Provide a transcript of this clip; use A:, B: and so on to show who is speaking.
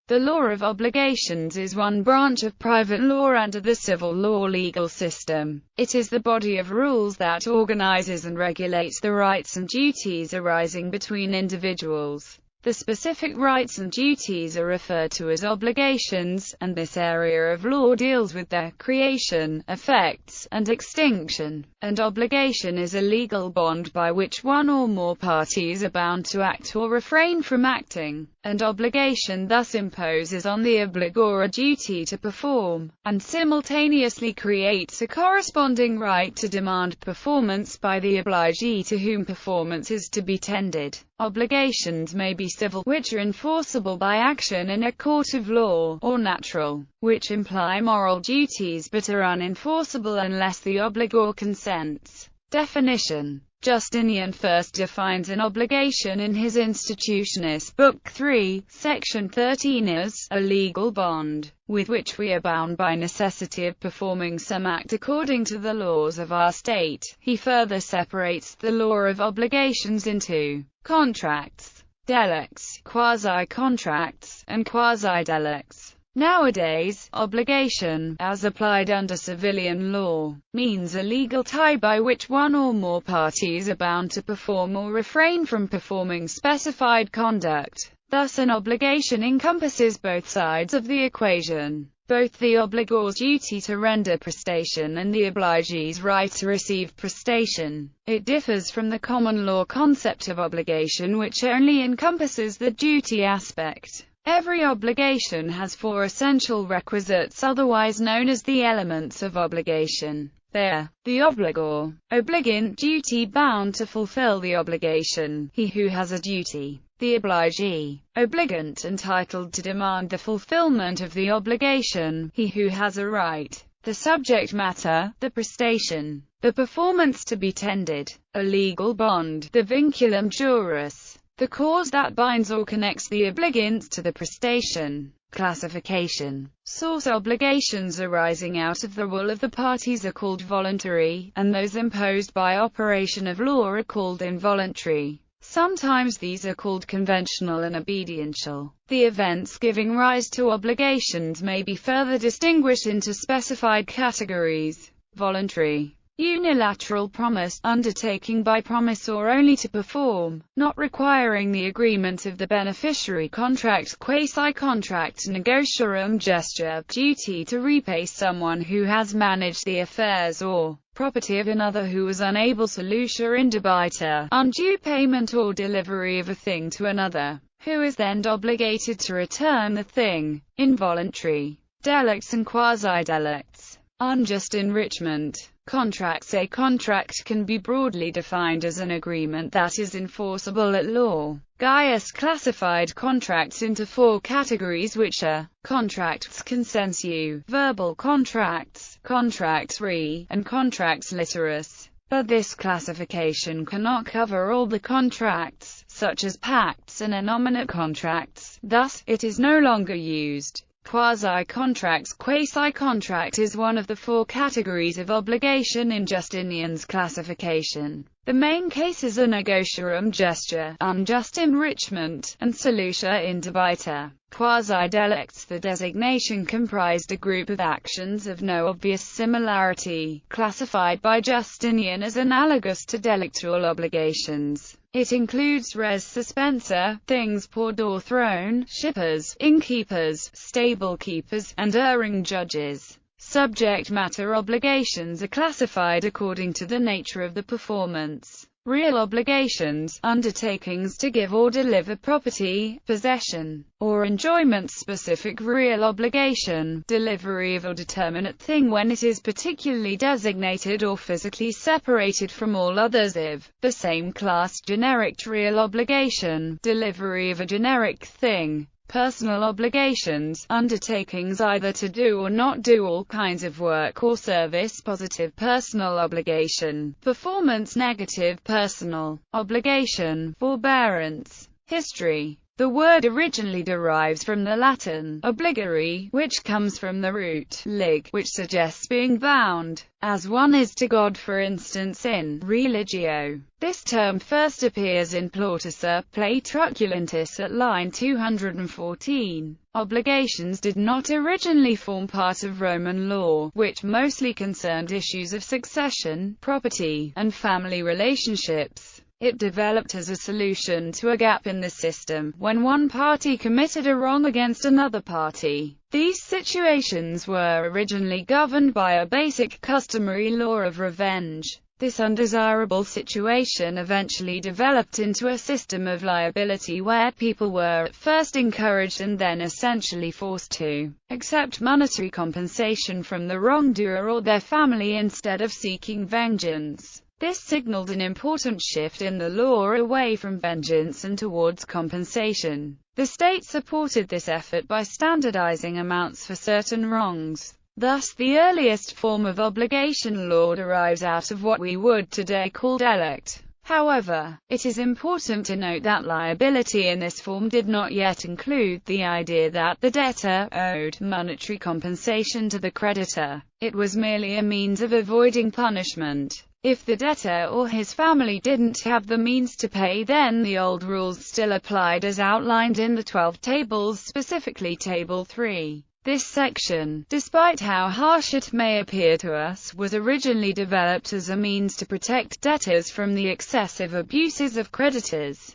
A: The law of obligations is one branch of private law under the civil law legal system. It is the body of rules that organizes and regulates the rights and duties arising between individuals. The specific rights and duties are referred to as obligations, and this area of law deals with their creation, effects, and extinction. An obligation is a legal bond by which one or more parties are bound to act or refrain from acting. An obligation thus imposes on the obligor a duty to perform, and simultaneously creates a corresponding right to demand performance by the obligee to whom performance is to be tendered. Obligations may be civil, which are enforceable by action in a court of law, or natural, which imply moral duties but are unenforceable unless the obligor consents. Definition: Justinian first defines an obligation in his Institutionis, Book 3, Section 13 as a legal bond, with which we are bound by necessity of performing some act according to the laws of our state. He further separates the law of obligations into contracts, delicts, quasi-contracts, and quasi-delicts. Nowadays, obligation, as applied under civilian law, means a legal tie by which one or more parties are bound to perform or refrain from performing specified conduct. Thus an obligation encompasses both sides of the equation, both the obligor's duty to render prestation and the obligee's right to receive prestation. It differs from the common law concept of obligation, which only encompasses the duty aspect. Every obligation has 4 essential requisites, otherwise known as the elements of obligation. They are: the obligor, obligant, duty bound to fulfill the obligation, he who has a duty; the obligee, obligant, entitled to demand the fulfillment of the obligation, he who has a right; the subject matter, the prestation, the performance to be tendered; a legal bond, the vinculum juris, the cause that binds or connects the obligant to the prestation. Classification: Source obligations arising out of the will of the parties are called voluntary, and those imposed by operation of law are called involuntary. Sometimes these are called conventional and obediential. The events giving rise to obligations may be further distinguished into specified categories. Voluntary: unilateral promise, undertaking by promise or only to perform, not requiring the agreement of the beneficiary. Contract, quasi-contract, negotiorum gesture, duty to repay someone who has managed the affairs or property of another who was unable to lucia indebita, undue payment or delivery of a thing to another, who is then obligated to return the thing. Involuntary: delicts and quasi-delicts. Unjust enrichment. Contracts. A contract can be broadly defined as an agreement that is enforceable at law. Gaius classified contracts into 4 categories, which are contracts consensu, verbal contracts, contracts re, and contracts literis. But this classification cannot cover all the contracts, such as pacts and innominate contracts, thus, it is no longer used. Quasi-contracts. Quasi-contract is one of the 4 categories of obligation in Justinian's classification. The main cases are negotiorum gesture, unjust enrichment, and solutia indebita. Quasi-delicts. The designation comprised a group of actions of no obvious similarity, classified by Justinian as analogous to delictual obligations. It includes res suspensa, things poured or thrown, shippers, innkeepers, stable keepers, and erring judges. Subject matter obligations are classified according to the nature of the performance. Real obligations, undertakings to give or deliver property, possession, or enjoyment. Specific real obligation, delivery of a determinate thing when it is particularly designated or physically separated from all others of the same class. Generic real obligation, delivery of a generic thing. Personal obligations, undertakings either to do or not do all kinds of work or service. Positive personal obligation, performance. Negative personal obligation, forbearance. History. The word originally derives from the Latin obligare, which comes from the root lig, which suggests being bound, as one is to God, for instance in religio. This term first appears in Plautus Play Truculentus at line 214. Obligations did not originally form part of Roman law, which mostly concerned issues of succession, property, and family relationships. It developed as a solution to a gap in the system, when one party committed a wrong against another party. These situations were originally governed by a basic customary law of revenge. This undesirable situation eventually developed into a system of liability where people were at first encouraged and then essentially forced to accept monetary compensation from the wrongdoer or their family instead of seeking vengeance. This signaled an important shift in the law away from vengeance and towards compensation. The state supported this effort by standardizing amounts for certain wrongs. Thus, the earliest form of obligation law derives out of what we would today call delict. However, it is important to note that liability in this form did not yet include the idea that the debtor owed monetary compensation to the creditor. It was merely a means of avoiding punishment. If the debtor or his family didn't have the means to pay, then the old rules still applied as outlined in the 12 tables, specifically Table 3. This section, despite how harsh it may appear to us, was originally developed as a means to protect debtors from the excessive abuses of creditors.